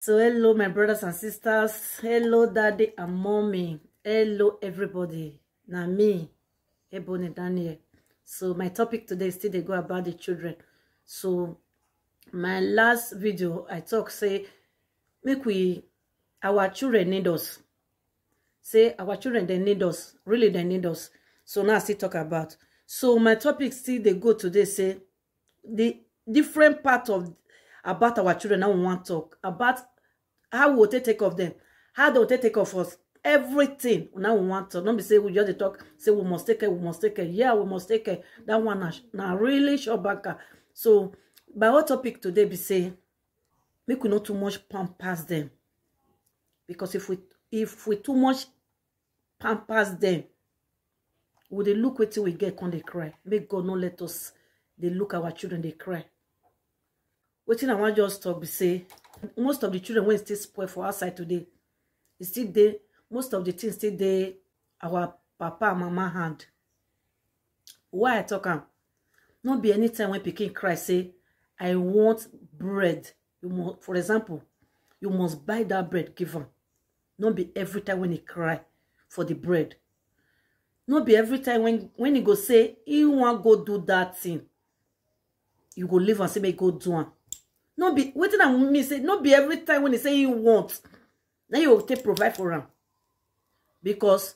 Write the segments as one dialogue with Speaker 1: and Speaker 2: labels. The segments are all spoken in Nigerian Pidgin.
Speaker 1: So hello my brothers and sisters, hello daddy and mommy, hello everybody. Now me, Ebony Daniel. So my topic today is still they go about the children. So my last video I talk say make we our children need us. Say our children they need us, really they need us. So now I still talk about. So my topic still they go today say the different part of about our children. Now we want to talk about how will they take of them, how they will take of us, everything. Now we want to not be say we just talk, say we must take care, we must take care. Yeah, we must take care. That one now really short back. So my whole topic today be say make we not too much pampers them, because if we too much pampers them, would they look what we get when they cry? Make God not let us they look our children they cry. What I want just talk be say most of the children when still spoil for outside today, it's still there. Most of the things still there our papa and mama hand. Why I talk not be anytime when pikin cry say I want bread. You must, for example, you must buy that bread, give him. Not be every time when he cry for the bread. Not be every time when he go say he want go do that thing, you go leave and say make go do one. Not be waiting and me say not be every time when he say he want, then you will take provide for him. Because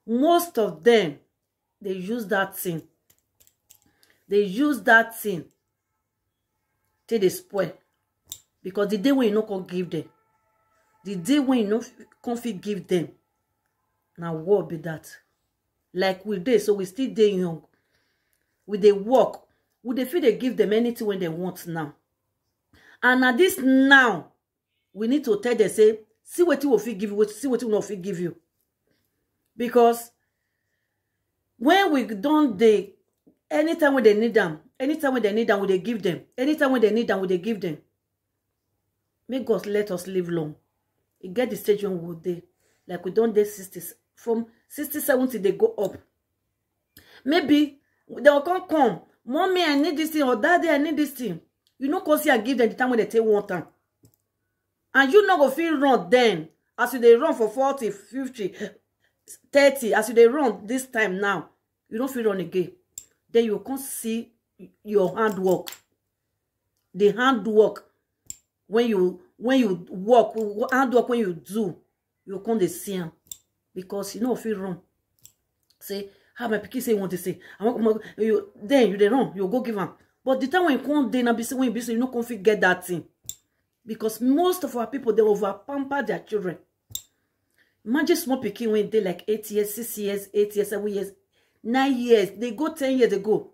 Speaker 1: most of them they use that thing. They use that thing till they spoil. Because the day when you no can give them, the day when you no can give them, now what be that? Like we dey, so we still dey young. We dey work. We dey feel they give them anything when they want now. And at this now, we need to tell them, say, see what you will give you, see what you will not give you. Because when we don't they, anytime when they need them, anytime when they need them, we they give them. Anytime when they need them, we they give them. May God let us live long. It get the stage when we dey, like we don't dey 60s. From 60, 70, they go up. Maybe they will come. Mommy, I need this thing, or daddy, I need this thing. You know, cause I give them the time when they take one time. And you not go feel run then. As you they run for 40, 50, 30, as you they run this time now, you don't feel run again. Then you can't see your handwork. The handwork when you walk, handwork when you do, you can't see them. Because you know feel run. Say, how my pikin say you want to say. Then you they run, you go give them. But the time when you can't then be say when you be say you no config get that thing. Because most of our people they over pamper their children. Imagine small pikin when they like 8 years, 6 years, 8 years, 7 years, 9 years. They go 10 years ago.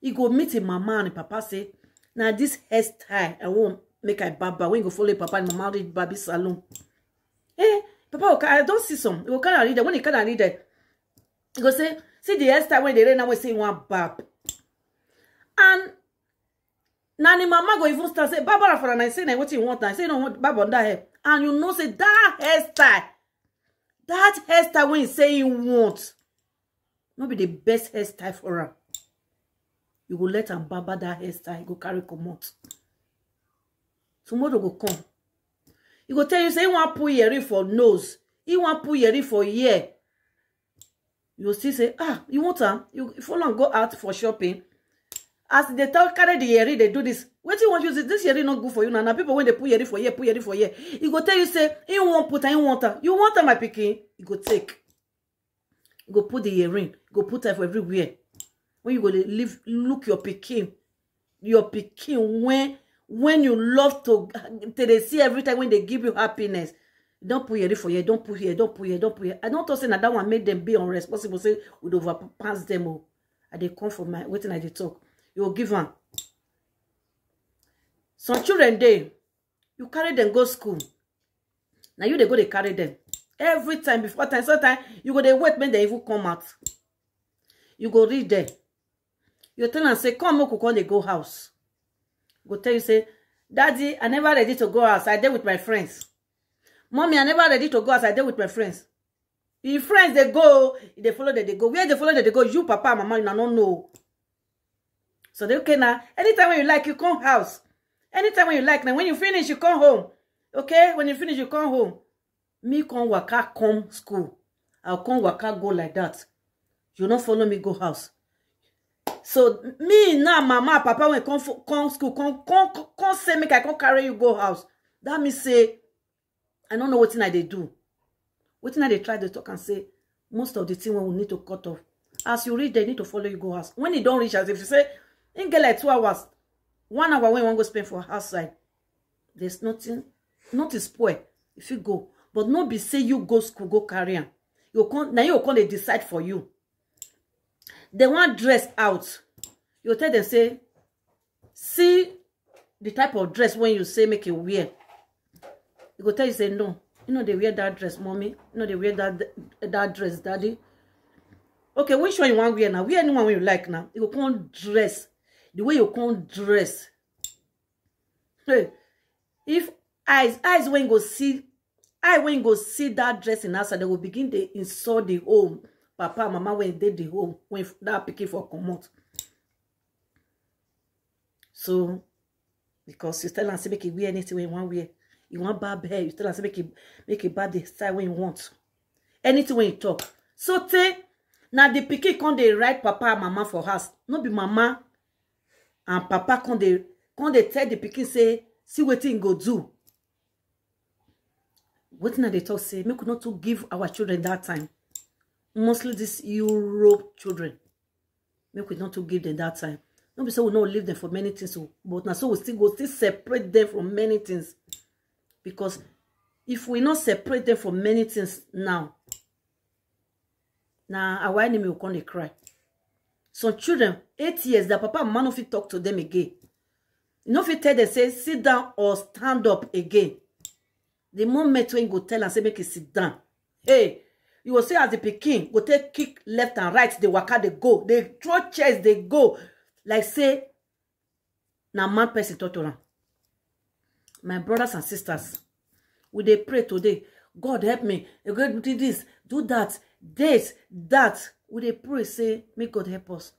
Speaker 1: He go meet him mama and papa say, now this hairstyle I won't make a baba. When you go follow papa and mama read baby salon. Eh, papa, I don't see some. You can't read it. When you can't read it, you go say, see the hairstyle when they right now we say one bab. And Nani mama go even start say, Barbara for and I say, what you want? I say, no, want Baba on that hair. And you know, say that hairstyle when you say you want, not be the best hairstyle for her. You go let her Baba that hairstyle, go carry come out. Tomorrow go come. You go tell you, say, you want put earring for nose. You want put earring for ear. You still say, you want her? You follow and go out for shopping. As they tell carry the earring, they do this. What you want to use this earring not good for you now. Now people when they put earring for year, put earring for year. You go tell you say, you want put her, you want her. You want her, my pikin. You go take. You go put the earring. You go put her for everywhere. When you go live, look your pikin. Your pikin when you love to they see every time when they give you happiness. Don't put earring for year. Don't put here. Don't put here. Don't put here. I don't say that one made them be unresponsible. Say would overpass them all. And they come for my waiting at the talk. You will give them. Some children they you carry them go school. Now you they go they carry them. Every time before time, sometimes you go they wait when they even come out. You go read them. You tell them say, come on, they go house. Go tell you say, Daddy, I never ready to go outside. I there with my friends. Mommy, I never ready to go outside. I there with my friends. If friends they go, they follow that they go. Where they follow that they go, you, papa, mama, you don't know. So they okay now. Anytime when you like, you come house. Anytime when you like, now when you finish, you come home. Okay, when you finish, you come home. Me come waka come school. I'll come waka go like that. You not follow me go house. So me now, mama, papa, when come school, come say make I come carry you go house. That means say, I don't know what thing I they do. What thing I they try to talk and say, most of the thing we need to cut off. As you reach, they need to follow you go house. When you don't reach, as if you say, you get like 2 hours, 1 hour when you want to go spend for outside, there's nothing spoil if you go. But not be say you go school, go carry on. Now you come they decide for you. They want dress out. You tell them, say, see the type of dress when you say make it wear. You go tell you, say, no. You know they wear that dress, mommy. You know they wear that dress, daddy. Okay, which one you want to wear now? Wear anyone when you like now. You can't dress. The way you can't dress. Hey, if eyes when you go see, when you go see that dress in outside, they will begin to insult the home. Papa, mama, when they the home, when that picking for come out. So, because you tell them, say, make it wear anything when you want to wear. You want barb hair, you tell them, say, make it barb the style when you want. Anything when you talk. So, now the pikin come they write papa and mama for house. No be mama and papa come they tell the pikin say, see what thing go do. What now they talk say, make not to give our children that time. Mostly this Europe children. Make we not to give them that time. No be so we not leave them for many things. But now so we still separate them from many things. Because if we not separate them from many things now our enemy will come and cry. Some children, 8 years, that papa and mama no fit talk to them again. You know if you tell them, say, sit down or stand up again. The moment when you go tell and say, make it sit down. Hey, you will say as the pikin, go take kick left and right, they waka, they go. They throw chairs, they go. Like say, now man person talk to them. My brothers and sisters, we they pray today. God help me. You go do this, do that, this, that. We they pray, say, make God help us.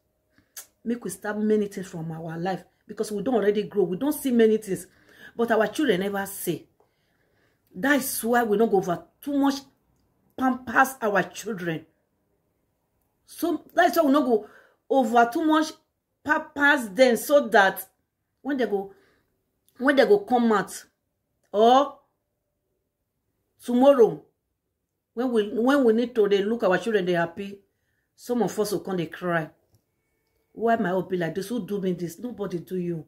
Speaker 1: Make we stop many things from our life. Because we don't already grow. We don't see many things. But our children never say. That's why we don't go over too much pampers our children. So that's why we don't go over too much pampers them, so that when they go come out, or tomorrow, when we need to they look our children, they happy. Some of us will come, they cry. Why my hope be like this? Who do me this? Nobody do you.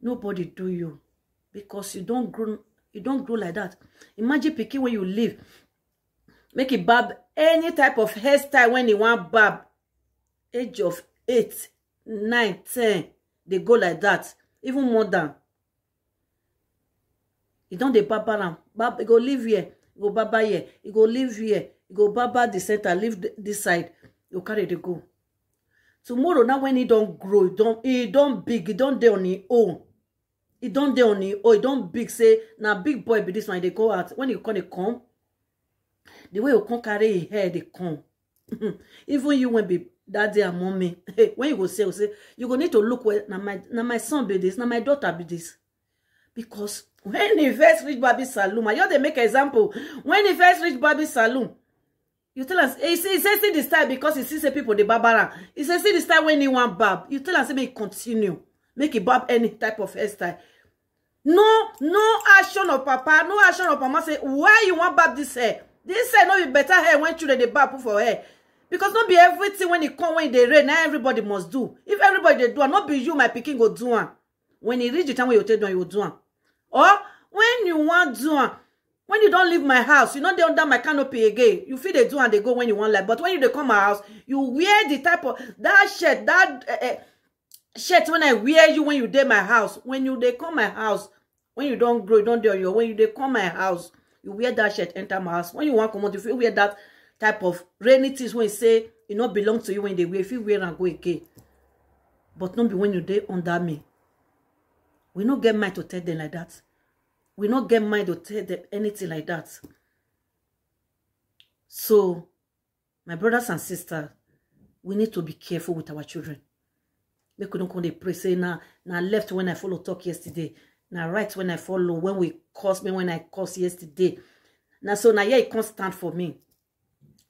Speaker 1: Nobody do you. Because you don't grow like that. Imagine picking when you live. Make it barb any type of hairstyle when you want barb. Age of 8, 9, 10. They go like that. Even more than. You don't they barber them. You go live here. You go barber here. You go live here. You go barber the center. Live this side. You carry the go. Tomorrow, now when he don't grow, he don't big, he don't dey on his own. He don't dey on his own, he don't big, say, now big boy be this one, they go out. When you come, the way you come carry his hair, they come. Even you when be daddy and mommy, when you go say, you go need to look where, now my son be this, now my daughter be this. Because when he first reach Barbie Saloon, I just make an example. When he first reach Barbie Saloon, you tell us, he says, see the style because he sees the people, the barbara. He says, see the style when he want barb. You tell us, make it continue. Make it barb any type of hairstyle. No action of papa, no action of mama say, why you want barb this hair? This hair no be better hair when children they barb for hair. Because not be everything when it come, when they rain, now everybody must do. If everybody they do, not be you, my picking go do one. When you reach the time when you tell them, you do one. Or when you want do one, when you don't leave my house, you know they under my canopy again. You feel they do and they go when you want like. But when you they come my house, you wear the type of that shirt, that shirt when I wear you when you dey my house. When you they come my house, when you don't grow, you don't do your. When you they come my house, you wear that shirt enter my house. When you want come out, if you wear that type of rainy things when you say it not belong to you when they wear. If you wear and go again, but not be when you dey under me. We not get mind to tell them like that. We not get mind to tell them anything like that. So, my brothers and sisters, we need to be careful with our children. Make we don't come they pray, say, now left when I follow talk yesterday. Now right when I follow, when we curse me, when I curse yesterday. Now so now yeah, it can't stand for me.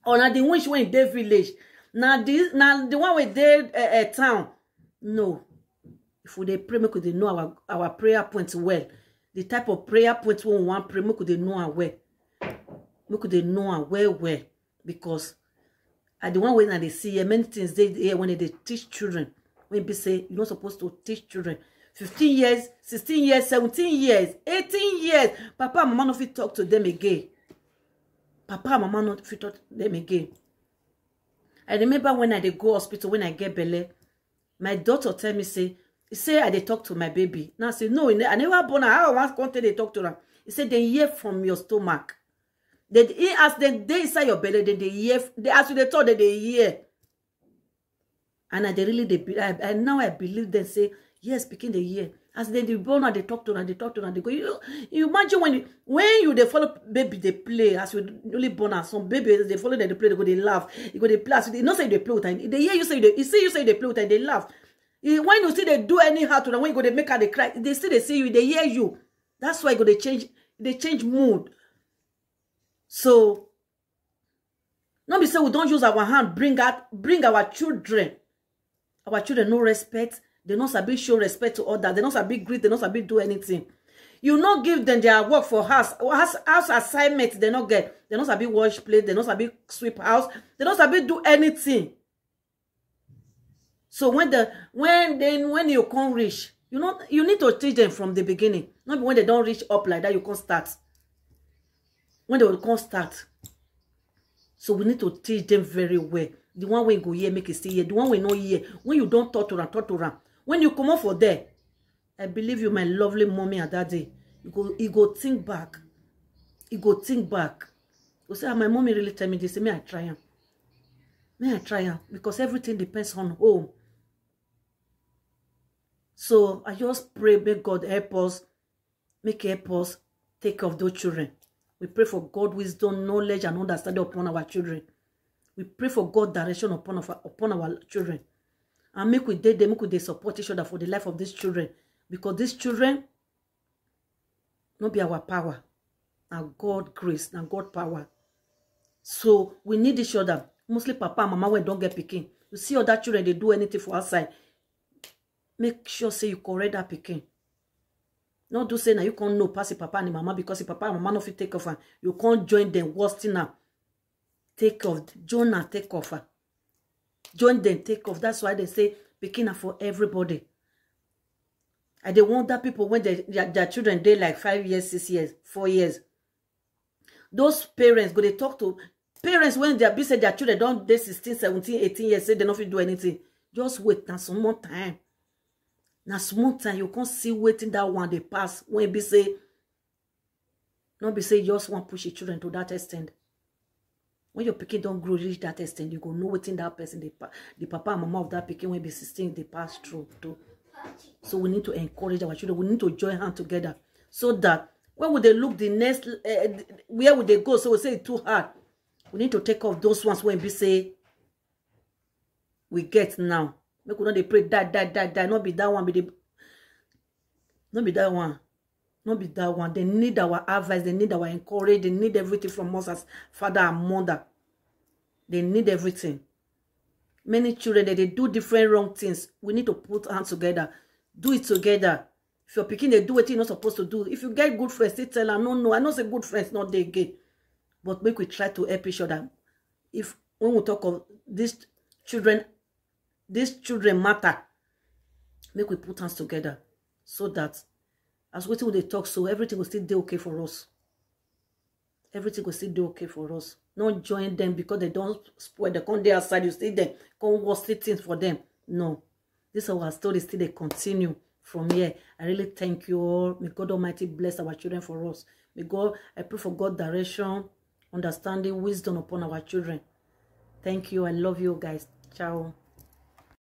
Speaker 1: Or now the one when they village. Now the one with their town. No. If we pray, we could know our prayer points well. The type of prayer points we want pray, we could know our way. We could know our well. Because at the one way that they see many things they when they teach children. When they say you're not supposed to teach children. 15 years, 16 years, 17 years, 18 years. Papa and mama not fit talk to them again. Papa and mama not fit talk to them again. I remember when I go hospital, when I get belly, my daughter tell me, say I dey talk to my baby. Now I say, no, I never born her. How once content they talk to her? He said, they hear from your stomach. As they inside your belly, they hear. As they talk, they hear. And now I believe them say, yes, speaking the year. As they born her, they talk to her, they go. You imagine when they follow baby, they play. As you only born her, some babies they follow them, they play, they go, they laugh. You go, they play. As they not say they play with her. They hear you say you see you say they play with her, they laugh. When you see they do anyhow to them, when you go, they make her they cry. They see you, they hear you. That's why you go, they change mood. So, not be say we don't use our hand, bring our children. Our children no respect. They not sabi show respect to others. They not sabi greet. They not sabi do anything. You not give them their work for house assignment. They not get. They not sabi wash plate. They not sabi sweep house. They not sabi do anything. So when you can't reach, you need to teach them from the beginning. Not when they don't reach up like that, you can't start. When they will can't start. So we need to teach them very well. The one way go here, make it stay here. The one way no here. When you don't talk to them. When you come up for there, I believe you, my lovely mommy and daddy. You go think back. You go think back. You say, my mommy really tell me this. May I try him? May I try him? Because everything depends on home. So I just pray, may God help us. Help us take care of those children. We pray for God wisdom, knowledge, and understanding upon our children. We pray for God direction upon our children. And make they support each other for the life of these children. Because these children not be our power. And God grace, and God power. So we need each other. Mostly papa and mama when don't get picking. You see other children, they do anything for outside. Make sure say you correct that picking. Not do say now you can't know pass the papa and mama because the papa and mama not fit take off her. You can't join them worst now. Take off. Join and take off her. Join them, take off. That's why they say picking for everybody. And they want that people when their children they like 5 years, 6 years, 4 years. Those parents go they talk to parents when they are busy their children don't they 16, 17, 18 years say they don't fit do anything. Just wait now some more time. Now small time you can't see waiting that one they pass when be say not be say you just want to push your children to that extent. When your pikin don't grow reach that extent, you go know waiting that person the papa and mama of that pikin when be 16 they pass through too. So we need to encourage our children. We need to join hands together so that when would they look the next where would they go? So we say it's too hard. We need to take off those ones when we say we get now. Make we not they pray die. Not be that one, not be that one. Not be that one. They need our advice. They need our encouragement. They need everything from us as father and mother. They need everything. Many children, they do different wrong things. We need to put hands together. Do it together. If you're picking, they do what you're not supposed to do. If you get good friends, they tell her, no, I know say good friends, not they gay. But make we try to help each other. When we talk of these children matter, make we put hands together so that as waiting they talk, so everything will still be okay for us. Everything will still be okay for us. Not join them because they don't spoil. They come there outside, you see them, come worst things for them. No. This is our story still they continue from here. I really thank you all. May God Almighty bless our children for us. I pray for God direction, understanding, wisdom upon our children. Thank you. I love you guys. Ciao.